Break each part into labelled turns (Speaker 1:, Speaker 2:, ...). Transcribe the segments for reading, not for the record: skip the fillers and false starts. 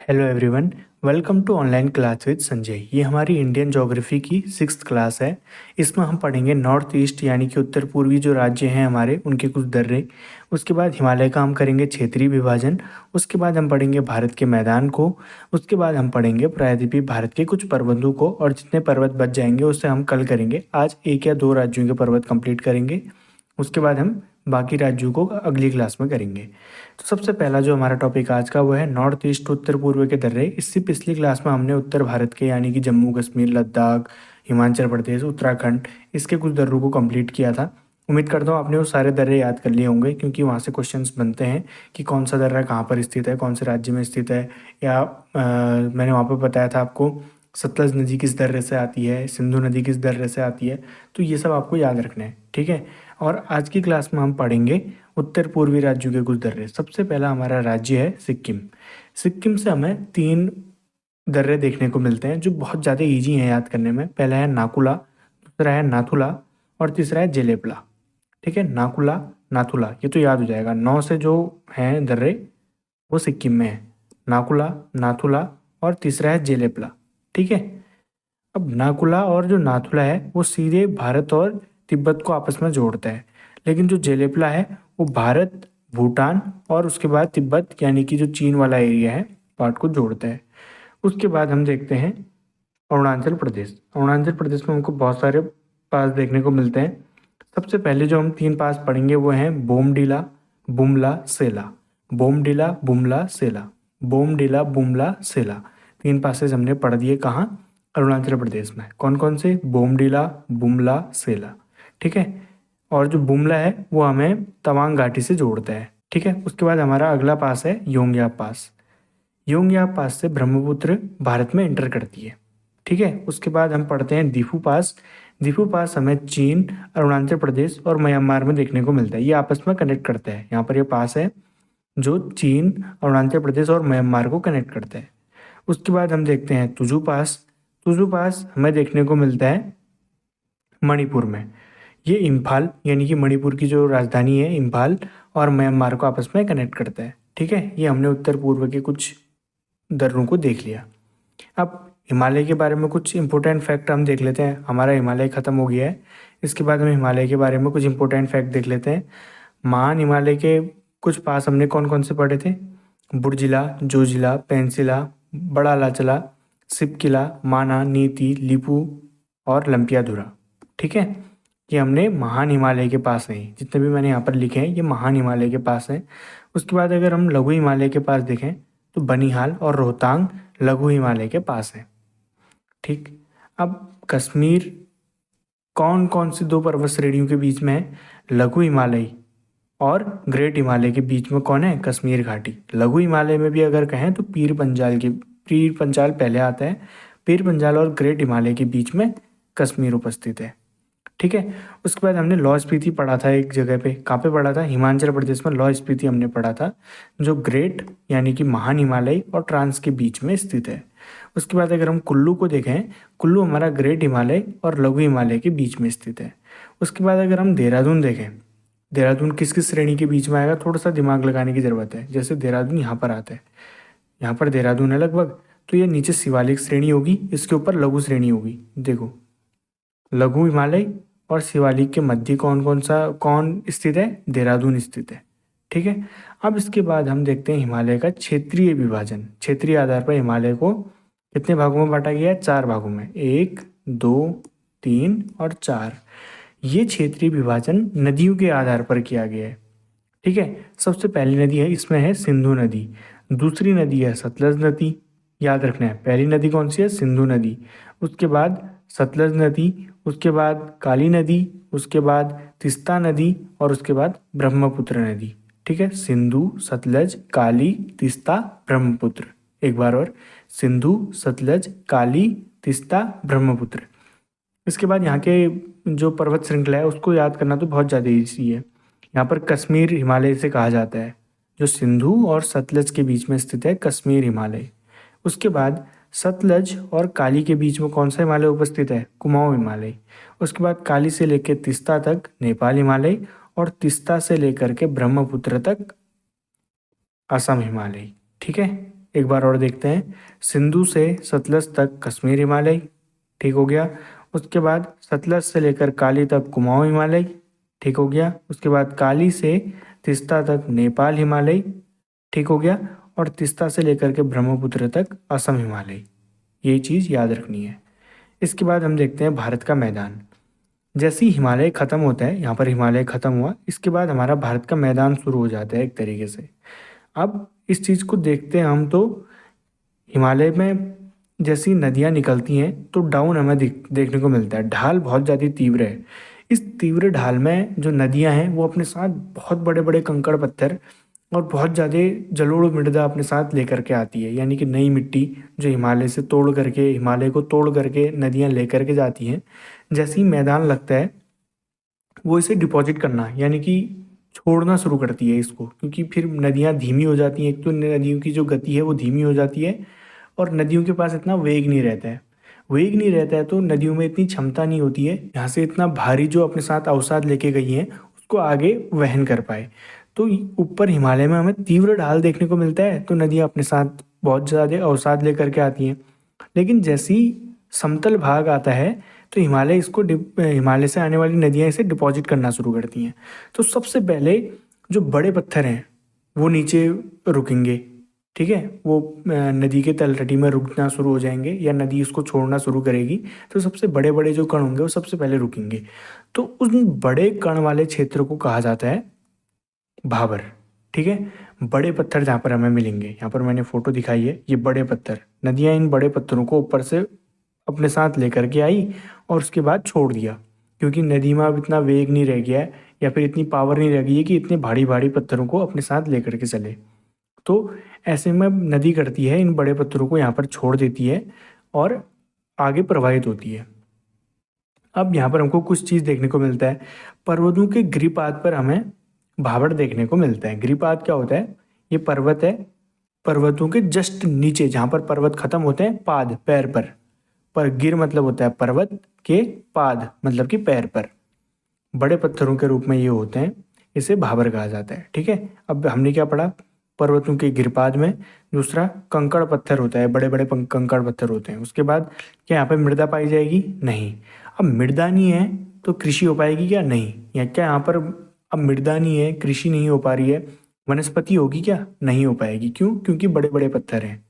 Speaker 1: Hello everyone, welcome to online class with Sanjay. ये हमारी Indian geography की 6th क्लास है। इसमें हम पढ़ेंगे नॉर्थ ईस्ट यानी कि उत्तर पूर्वी जो राज्य हैं हमारे उनके कुछ दर्रे। उसके बाद हिमालय का हम करेंगे क्षेत्रीय विभाजन। उसके बाद हम पढ़ेंगे भारत के मैदान को। उसके बाद हम पढ़ेंगे प्रायद्वीपीय भारत के कुछ पर्वतों को, और जितने पर्वत बच जाएंगे उससे हम कल करेंगे। आज 1 या 2 राज्यों के पर्वत कंप्लीट करेंगे। उसके बाद हम बाकी राज्यों को अगली क्लास में करेंगे। तो सबसे पहला जो हमारा टॉपिक आज का वो है नॉर्थ ईस्ट, उत्तर पूर्व के दर्रे। इससे पिछली क्लास में हमने उत्तर भारत के यानी कि जम्मू कश्मीर, लद्दाख, हिमाचल प्रदेश, उत्तराखंड, इसके कुछ दर्रों को कंप्लीट किया था। उम्मीद करता हूँ आपने वो सारे दर्रे याद कर लिए होंगे, क्योंकि वहाँ से क्वेश्चंस बनते हैं कि कौन सा दर्रा कहाँ पर स्थित है, कौन से राज्य में स्थित है। या मैंने वहाँ पर बताया था आपको सतलज नदी किस दर्रे से आती है, सिंधु नदी किस दर्रे से आती है। तो ये सब आपको याद रखना है, ठीक है। और आज की क्लास में हम पढ़ेंगे उत्तर पूर्वी राज्यों के कुछ दर्रे। सबसे पहला हमारा राज्य है सिक्किम। सिक्किम से हमें 3 दर्रे देखने को मिलते हैं जो बहुत ज़्यादा इजी हैं याद करने में। पहला है नाकुला, दूसरा है नाथुला और तीसरा है जेलेपला। ठीक है, नाकुला, नाथुला, ये तो याद हो जाएगा। 9 से जो हैं दर्रे वो सिक्किम में है, नाकुला, नाथुला और तीसरा है जेलेपला। ठीक है। अब नाकुला और जो नाथुला है वो सीधे भारत और तिब्बत को आपस में जोड़ता है, लेकिन जो जेलेपला है वो भारत, भूटान और उसके बाद तिब्बत यानी कि जो चीन वाला एरिया है पार्ट को जोड़ता है। उसके बाद हम देखते हैं अरुणाचल प्रदेश। अरुणाचल प्रदेश में हमको बहुत सारे पास देखने को मिलते हैं। सबसे पहले जो हम 3 पास पढ़ेंगे वो हैं बोमडीला, बुमला, सेला। बोमडीला, बुमला, सेला, बोमडीला, बुमला, सेला। 3 पासेज हमने पढ़ दिए। कहाँ? अरुणाचल प्रदेश में। कौन कौन से? बोमडीला, बुमला, सेला। ठीक है। और जो बुमला है वो हमें तवांग घाटी से जोड़ता है। ठीक है। उसके बाद हमारा अगला पास है योंगयाप पास। योंगयाप पास से ब्रह्मपुत्र भारत में एंटर करती है। ठीक है। उसके बाद हम पढ़ते हैं दीफू पास। दीफू पास हमें चीन, अरुणाचल प्रदेश और म्यांमार में देखने को मिलता है। ये आपस में कनेक्ट करता है। यहाँ पर ये पास है जो चीन, अरुणाचल प्रदेश और म्यांमार को कनेक्ट करता है। उसके बाद हम देखते हैं तुजू पास। तुजू पास हमें देखने को मिलता है मणिपुर में। ये इम्फाल यानी कि मणिपुर की जो राजधानी है इम्फाल और म्यांमार को आपस में कनेक्ट करता है। ठीक है। ये हमने उत्तर पूर्व के कुछ दर्रों को देख लिया। अब हिमालय के बारे में कुछ इंपॉर्टेंट फैक्ट हम देख लेते हैं। हमारा हिमालय ख़त्म हो गया है, इसके बाद हम हिमालय के बारे में कुछ इंपॉर्टेंट फैक्ट देख लेते हैं। महान हिमालय के कुछ पास हमने कौन कौन से पढ़े थे? बुर्जिला, जोजिला, पेंसिला, बड़ा लाचला, सिपकिला, माना, नीति, लिपू और लंपियाधुरा। ठीक है। ये हमने महान हिमालय के पास हैं। जितने भी मैंने यहाँ पर लिखे हैं ये महान हिमालय के पास हैं। उसके बाद अगर हम लघु हिमालय के पास देखें तो बनिहाल और रोहतांग लघु हिमालय के पास है। ठीक। अब कश्मीर कौन कौन सी 2 पर्वत श्रेणियों के बीच में है? लघु हिमालय और ग्रेट हिमालय के बीच में कौन है? कश्मीर घाटी। लघु हिमालय में भी अगर कहें तो पीर पंजाल पहले आता है। पीर पंजाल और ग्रेट हिमालय के बीच में कश्मीर उपस्थित है। ठीक है। उसके बाद हमने लौ स्पीति पढ़ा था एक जगह पे। कहाँ पे पढ़ा था? हिमाचल प्रदेश में लौ स्पीति हमने पढ़ा था, जो ग्रेट यानी कि महान हिमालय और ट्रांस के बीच में स्थित है। उसके बाद अगर हम कुल्लू को देखें, कुल्लू हमारा ग्रेट हिमालय और लघु हिमालय के बीच में स्थित है। उसके बाद अगर हम देहरादून देखें, देहरादून किस किस श्रेणी के बीच में आएगा? थोड़ा सा दिमाग लगाने की ज़रूरत है। जैसे देहरादून यहाँ पर आता है, यहाँ पर देहरादून है लगभग, तो ये नीचे शिवालिक श्रेणी होगी, इसके ऊपर लघु श्रेणी होगी। देखो, लघु हिमालय और शिवालिक के मध्य कौन स्थित है? देहरादून स्थित है। ठीक है। अब इसके बाद हम देखते हैं हिमालय का क्षेत्रीय विभाजन। क्षेत्रीय आधार पर हिमालय को कितने भागों में बांटा गया है? 4 भागों में। 1, 2, 3 और 4। ये क्षेत्रीय विभाजन नदियों के आधार पर किया गया है। ठीक है। सबसे पहली नदी है इसमें है सिंधु नदी। दूसरी नदी है सतलज नदी। याद रखना है, पहली नदी कौन सी है? सिंधु नदी। उसके बाद सतलज नदी, उसके बाद काली नदी, उसके बाद तिस्ता नदी और उसके बाद ब्रह्मपुत्र नदी। ठीक है। सिंधु, सतलज, काली, तिस्ता, ब्रह्मपुत्र। एक बार और, सिंधु, सतलज, काली, तिस्ता, ब्रह्मपुत्र। इसके बाद यहाँ के जो पर्वत श्रृंखला है उसको याद करना तो बहुत ज़्यादा ईजी है। यहाँ पर कश्मीर हिमालय से कहा जाता है, जो सिंधु और सतलज के बीच में स्थित है, कश्मीर हिमालय। उसके बाद सतलज और काली के बीच में कौन सा हिमालय उपस्थित है? कुमाऊं हिमालय। उसके बाद काली से लेकर तिस्ता तक नेपाल हिमालय और तिस्ता से लेकर के ब्रह्मपुत्र तक असम हिमालय। ठीक है। एक बार और देखते हैं। सिंधु से सतलज तक कश्मीर हिमालय, ठीक हो गया। उसके बाद सतलज से लेकर काली तक कुमाऊं हिमालय, ठीक हो गया। उसके बाद काली से तीस्ता तक नेपाल हिमालय, ठीक हो गया। और तीस्ता से लेकर के ब्रह्मपुत्र तक असम हिमालय, ये चीज़ याद रखनी है। इसके बाद हम देखते हैं भारत का मैदान। जैसे ही हिमालय ख़त्म होता है, यहाँ पर हिमालय ख़त्म हुआ, इसके बाद हमारा भारत का मैदान शुरू हो जाता है एक तरीके से। अब इस चीज़ को देखते हैं हम, तो हिमालय में जैसी नदियाँ निकलती हैं तो डाउन हमें देखने को मिलता है, ढाल बहुत ज़्यादा तीव्र है। इस तीव्र ढाल में जो नदियाँ हैं वो अपने साथ बहुत बड़े बड़े कंकड़ पत्थर और बहुत ज़्यादा जलोढ़ मृदा अपने साथ लेकर के आती है, यानी कि नई मिट्टी जो हिमालय से तोड़ करके, हिमालय को तोड़ करके नदियाँ लेकर के जाती हैं। जैसे ही मैदान लगता है वो इसे डिपॉजिट करना यानी कि छोड़ना शुरू करती है इसको, क्योंकि फिर नदियाँ धीमी हो जाती हैं। एक तो नदियों की जो गति है वो धीमी हो जाती है और नदियों के पास इतना वेग नहीं रहता है। वेग नहीं रहता है तो नदियों में इतनी क्षमता नहीं होती है यहाँ से इतना भारी जो अपने साथ अवसाद लेके गई हैं उसको आगे वहन कर पाए। तो ऊपर हिमालय में हमें तीव्र ढाल देखने को मिलता है तो नदियाँ अपने साथ बहुत ज़्यादा अवसाद लेकर के आती हैं। लेकिन जैसी समतल भाग आता है तो हिमालय इसको हिमालय से आने वाली नदियाँ इसे डिपॉजिट करना शुरू करती हैं। तो सबसे पहले जो बड़े पत्थर हैं वो नीचे रुकेंगे, ठीक है। वो नदी के तलहटी में रुकना शुरू हो जाएंगे या नदी उसको छोड़ना शुरू करेगी। तो सबसे बड़े बड़े जो कण होंगे वो सबसे पहले रुकेंगे। तो उन बड़े कण वाले क्षेत्र को कहा जाता है भाबर, ठीक है। बड़े पत्थर जहाँ पर हमें मिलेंगे, यहाँ पर मैंने फोटो दिखाई है, ये बड़े पत्थर, नदियाँ इन बड़े पत्थरों को ऊपर से अपने साथ लेकर के आई और उसके बाद छोड़ दिया, क्योंकि नदी में अब इतना वेग नहीं रह गया है या फिर इतनी पावर नहीं रह गई है कि इतने भारी भारी पत्थरों को अपने साथ लेकर के चले। तो ऐसे में नदी करती है, इन बड़े पत्थरों को यहाँ पर छोड़ देती है और आगे प्रवाहित होती है। अब यहाँ पर हमको कुछ चीज़ देखने को मिलता है। पर्वतों के गिरिपाद पर हमें भाबर देखने को मिलता है। गिरिपाद क्या होता है? ये पर्वत है, पर्वतों के जस्ट नीचे जहाँ पर पर्वत खत्म होते हैं, पाद पैर पर गिर मतलब होता है पर्वत के, पाद मतलब कि पैर पर, बड़े पत्थरों के रूप में ये होते हैं, इसे भाबर कहा जाता है, ठीक है। अब हमने क्या पढ़ा? पर्वतों के गिरपाद में। दूसरा कंकड़ पत्थर होता है, बड़े बड़े कंकड़ पत्थर होते हैं। उसके बाद क्या यहाँ पे मृदा पाई जाएगी? नहीं। अब मृदा नहीं है तो कृषि हो पाएगी क्या? नहीं। या क्या यहाँ पर अब मृदा नहीं है, कृषि नहीं हो पा रही है, वनस्पति होगी क्या? नहीं हो पाएगी। क्यों? क्योंकि बड़े बड़े पत्थर हैं।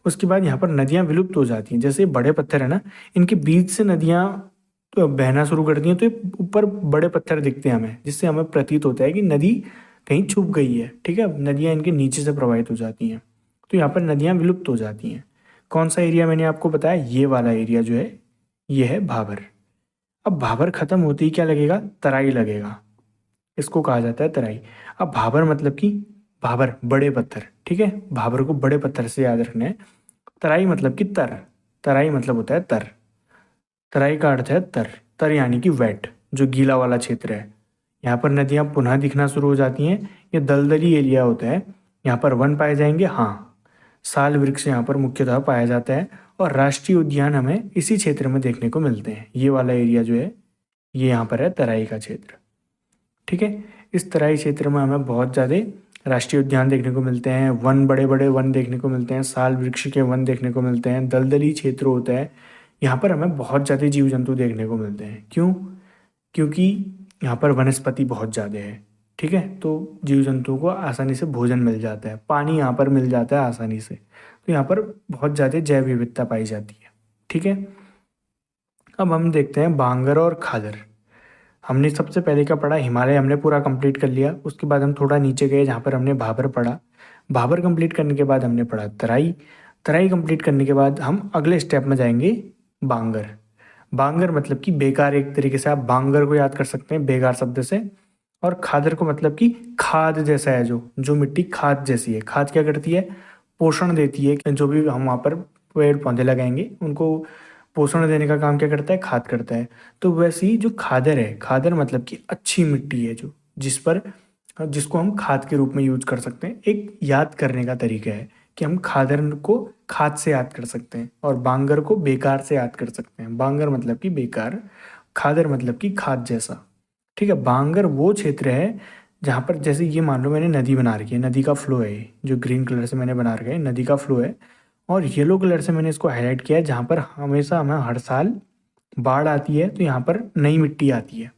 Speaker 1: उसके बाद यहाँ पर नदियाँ विलुप्त हो जाती हैं। जैसे बड़े पत्थर है ना, इनके बीच से नदियाँ तो बहना शुरू करती हैं तो ये ऊपर बड़े पत्थर दिखते हैं हमें, जिससे हमें प्रतीत होता है कि नदी कहीं छुप गई है, ठीक है। नदियाँ इनके नीचे से प्रवाहित हो जाती हैं तो यहाँ पर नदियाँ विलुप्त हो जाती हैं। कौन सा एरिया मैंने आपको बताया? ये वाला एरिया जो है ये है भाबर। अब भाबर खत्म होते ही क्या लगेगा? तराई लगेगा, इसको कहा जाता है तराई। अब भाबर मतलब कि भाबर बड़े पत्थर, ठीक है। भाबर को बड़े पत्थर से याद रखना है। तराई मतलब कि तर, तराई मतलब होता है तर, तराई का अर्थ है तर, तर यानी कि वेट, जो गीला वाला क्षेत्र है। यहाँ पर नदियाँ पुनः दिखना शुरू हो जाती हैं। ये दलदली एरिया होता है, यहाँ पर वन पाए जाएंगे, हाँ। साल वृक्ष यहाँ पर मुख्यतः पाया जाता है और राष्ट्रीय उद्यान हमें इसी क्षेत्र में देखने को मिलते हैं। ये वाला एरिया जो है ये यहाँ पर है तराई का क्षेत्र, ठीक है। इस तराई क्षेत्र में हमें बहुत ज़्यादा राष्ट्रीय उद्यान देखने को मिलते हैं, वन, बड़े बड़े वन देखने को मिलते हैं, साल वृक्ष के वन देखने को मिलते हैं, दलदली क्षेत्र होता है। यहाँ पर हमें बहुत ज़्यादा जीव जंतु देखने को मिलते हैं। क्यों? क्योंकि यहाँ पर वनस्पति बहुत ज़्यादा है, ठीक है। तो जीव जंतुओं को आसानी से भोजन मिल जाता है, पानी यहाँ पर मिल जाता है आसानी से, तो यहाँ पर बहुत ज़्यादा जैव विविधता पाई जाती है, ठीक है। अब हम देखते हैं बांगर और खादर। हमने सबसे पहले क्या पढ़ा? हिमालय हमने पूरा कंप्लीट कर लिया। उसके बाद हम थोड़ा नीचे गए जहाँ पर हमने भाबर पढ़ा। भाबर कंप्लीट करने के बाद हमने पढ़ा तराई। तराई कंप्लीट करने के बाद हम अगले स्टेप में जाएंगे बांगर। बांगर मतलब कि बेकार, एक तरीके से आप बांगर को याद कर सकते हैं बेकार शब्द से। और खादर को मतलब कि खाद जैसा है, जो मिट्टी खाद जैसी है। खाद क्या करती है? पोषण देती है। जो भी हम वहाँ पर पेड़ पौधे लगाएंगे उनको पोषण देने का काम क्या करता है? खाद करता है। तो वैसे ही जो खादर है, खादर मतलब कि अच्छी मिट्टी है, जो जिसको हम खाद के रूप में यूज कर सकते हैं। एक याद करने का तरीका है कि हम खादर को खाद से याद कर सकते हैं और बांगर को बेकार से याद कर सकते हैं। बांगर मतलब कि बेकार, खादर मतलब कि खाद जैसा, ठीक है। बांगर वो क्षेत्र है जहाँ पर जैसे ये मान लो मैंने नदी बना रखी है, नदी का फ्लो है, ये जो ग्रीन कलर से मैंने बना रखा है नदी का फ्लो है, और येलो कलर से मैंने इसको हाईलाइट किया है जहाँ पर हमेशा हमें हर साल बाढ़ आती है, तो यहाँ पर नई मिट्टी आती है।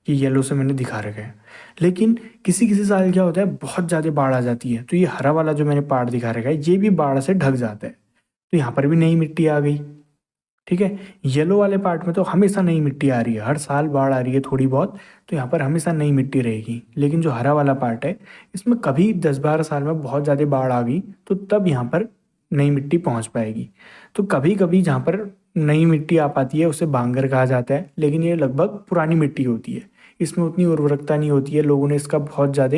Speaker 1: ये येलो से मैंने दिखा रखा है। लेकिन किसी किसी साल क्या होता है, बहुत ज़्यादा बाढ़ आ जाती है, तो ये हरा वाला जो मैंने पार्ट दिखा रखा है ये भी बाढ़ से ढक जाता है, तो यहाँ पर भी नई मिट्टी आ गई। ठीक है, येलो वाले पार्ट में तो हमेशा नई मिट्टी आ रही है, हर साल बाढ़ आ रही है थोड़ी बहुत, तो यहाँ पर हमेशा नई मिट्टी रहेगी। लेकिन जो हरा वाला पार्ट है, इसमें कभी 10-12 साल में बहुत ज़्यादा बाढ़ आ गई तो तब यहाँ पर नई मिट्टी पहुँच पाएगी। तो कभी कभी जहाँ पर नई मिट्टी आ पाती है उसे बांगर कहा जाता है, लेकिन ये लगभग पुरानी मिट्टी होती है, इसमें उतनी उर्वरकता नहीं होती है, लोगों ने इसका बहुत ज़्यादा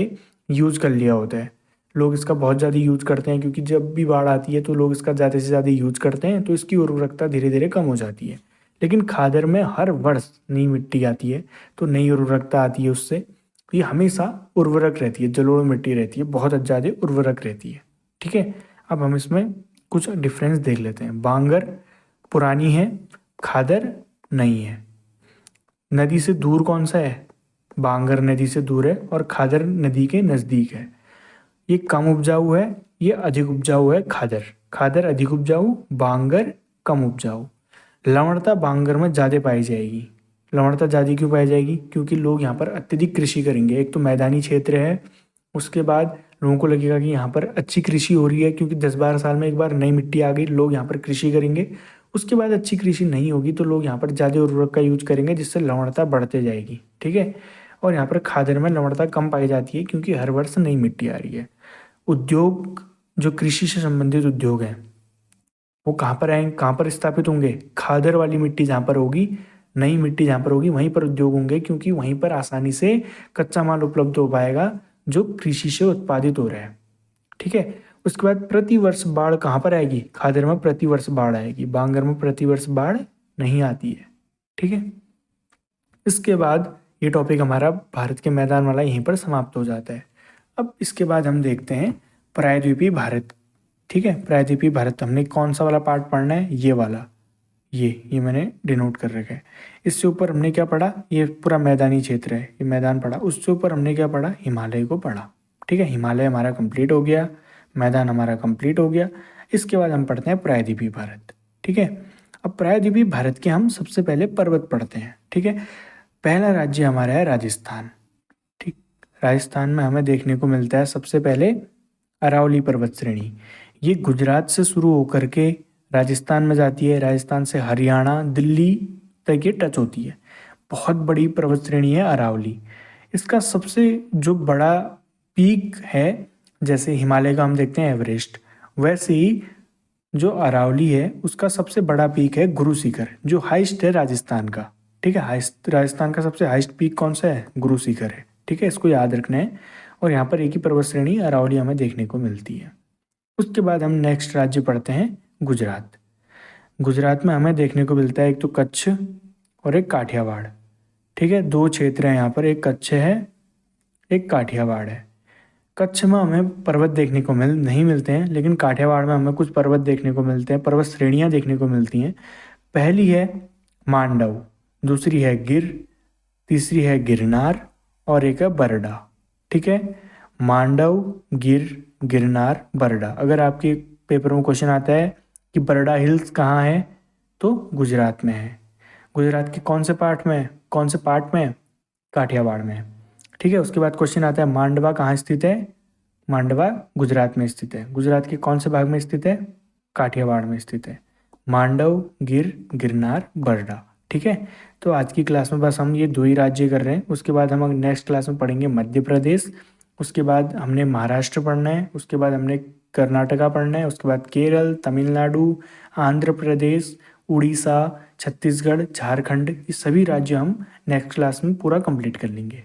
Speaker 1: यूज़ कर लिया होता है। लोग इसका बहुत ज़्यादा यूज करते हैं क्योंकि जब भी बाढ़ आती है तो लोग इसका ज़्यादा से ज़्यादा यूज करते हैं, तो इसकी उर्वरकता धीरे धीरे कम हो जाती है। लेकिन खादर में हर वर्ष नई मिट्टी आती है, तो नई उर्वरकता आती है उससे, तो ये हमेशा उर्वरक रहती है, जलोढ़ मिट्टी रहती है, बहुत ज़्यादा उर्वरक रहती है। ठीक है, अब हम इसमें कुछ डिफरेंस देख लेते हैं। बांगर पुरानी है, खादर नहीं है। नदी से दूर कौन सा है? बांगर नदी से दूर है और खादर नदी के नज़दीक है। ये कम उपजाऊ है, ये अधिक उपजाऊ है। खादर खादर अधिक उपजाऊ, बांगर कम उपजाऊ। लवणता बांगर में ज़्यादा पाई जाएगी। लवणता ज़्यादा क्यों पाई जाएगी? क्योंकि लोग यहाँ पर अत्यधिक कृषि करेंगे। एक तो मैदानी क्षेत्र है, उसके बाद लोगों को लगेगा कि यहाँ पर अच्छी कृषि हो रही है क्योंकि 10-12 साल में एक बार नई मिट्टी आ गई, लोग यहाँ पर कृषि करेंगे। उसके बाद अच्छी कृषि नहीं होगी तो लोग यहाँ पर ज़्यादा उर्वरक का यूज करेंगे, जिससे लवणता बढ़ते जाएगी। ठीक है, और यहाँ पर खादर में लवणता कम पाई जाती है क्योंकि हर वर्ष नई मिट्टी आ रही है। उद्योग, जो कृषि से संबंधित उद्योग हैं, वो कहाँ पर आएंगे, कहाँ पर स्थापित होंगे? खादर वाली मिट्टी जहाँ पर होगी, नई मिट्टी जहाँ पर होगी, वहीं पर उद्योग होंगे, क्योंकि वहीं पर आसानी से कच्चा माल उपलब्ध हो पाएगा जो कृषि से उत्पादित हो रहा है। ठीक है, उसके बाद प्रतिवर्ष बाढ़ कहाँ पर आएगी? खादर में प्रतिवर्ष बाढ़ आएगी, बांगर में प्रतिवर्ष बाढ़ नहीं आती है। ठीक है, इसके बाद ये टॉपिक हमारा भारत के मैदान वाला यहीं पर समाप्त हो जाता है। अब इसके बाद हम देखते हैं प्रायद्वीपीय भारत। ठीक है, प्रायद्वीपीय भारत हमने कौन सा वाला पार्ट पढ़ना है? ये वाला, ये मैंने डिनोट कर रखा है। इससे ऊपर हमने क्या पढ़ा? ये पूरा मैदानी क्षेत्र है, ये मैदान पढ़ा। उससे ऊपर हमने क्या पढ़ा? हिमालय को पढ़ा। ठीक है, हिमालय हमारा कंप्लीट हो गया, मैदान हमारा कंप्लीट हो गया। इसके बाद हम पढ़ते हैं प्रायद्वीपीय भारत। ठीक है, अब प्रायद्वीपीय भारत के हम सबसे पहले पर्वत पढ़ते हैं। ठीक है, पहला राज्य हमारा है राजस्थान। ठीक, राजस्थान में हमें देखने को मिलता है सबसे पहले अरावली पर्वत श्रेणी। ये गुजरात से शुरू होकर के राजस्थान में जाती है, राजस्थान से हरियाणा, दिल्ली तक ये टच होती है। बहुत बड़ी पर्वत श्रेणी है अरावली। इसका सबसे जो बड़ा पीक है, जैसे हिमालय का हम देखते हैं एवरेस्ट, वैसे ही जो अरावली है उसका सबसे बड़ा पीक है गुरु शिखर, जो हाइस्ट है राजस्थान का। ठीक है, हाइस्ट राजस्थान का सबसे हाइस्ट पीक कौन सा है? गुरु शिखर है। ठीक है, इसको याद रखना है। और यहाँ पर एक ही पर्वत श्रेणी अरावली हमें देखने को मिलती है। उसके बाद हम नेक्स्ट राज्य पढ़ते हैं गुजरात। गुजरात में हमें देखने को मिलता है एक तो कच्छ और एक काठियावाड़। ठीक है, दो क्षेत्र हैं यहाँ पर, एक कच्छ है, एक काठियावाड़ है। कच्छ में हमें पर्वत देखने को नहीं मिलते हैं, लेकिन काठियावाड़ में हमें कुछ पर्वत देखने को मिलते हैं, पर्वत श्रेणियाँ देखने को मिलती हैं। पहली है मांडव, दूसरी है गिर, तीसरी है गिरनार और एक है बरडा। ठीक है, मांडव, गिर, गिरनार, बरडा। अगर आपके पेपर में क्वेश्चन आता है कि बरडा हिल्स कहाँ है, तो गुजरात में है। गुजरात के कौन से पार्ट में? कौन से पार्ट में? काठियावाड़ में। ठीक है, उसके बाद क्वेश्चन आता है मांडवा कहाँ स्थित है? मांडवा गुजरात में स्थित है। गुजरात के कौन से भाग में स्थित है? काठियावाड़ में स्थित है। मांडव, गिर, गिरनार, बरडा। ठीक है, तो आज की क्लास में बस हम ये दो ही राज्य कर रहे हैं। उसके बाद हम नेक्स्ट क्लास में पढ़ेंगे मध्य प्रदेश, उसके बाद हमने महाराष्ट्र पढ़ना है, उसके बाद हमने कर्नाटका पढ़ना है, उसके बाद केरल, तमिलनाडु, आंध्र प्रदेश, उड़ीसा, छत्तीसगढ़, झारखंड, ये सभी राज्य हम नेक्स्ट क्लास में पूरा कंप्लीट कर लेंगे।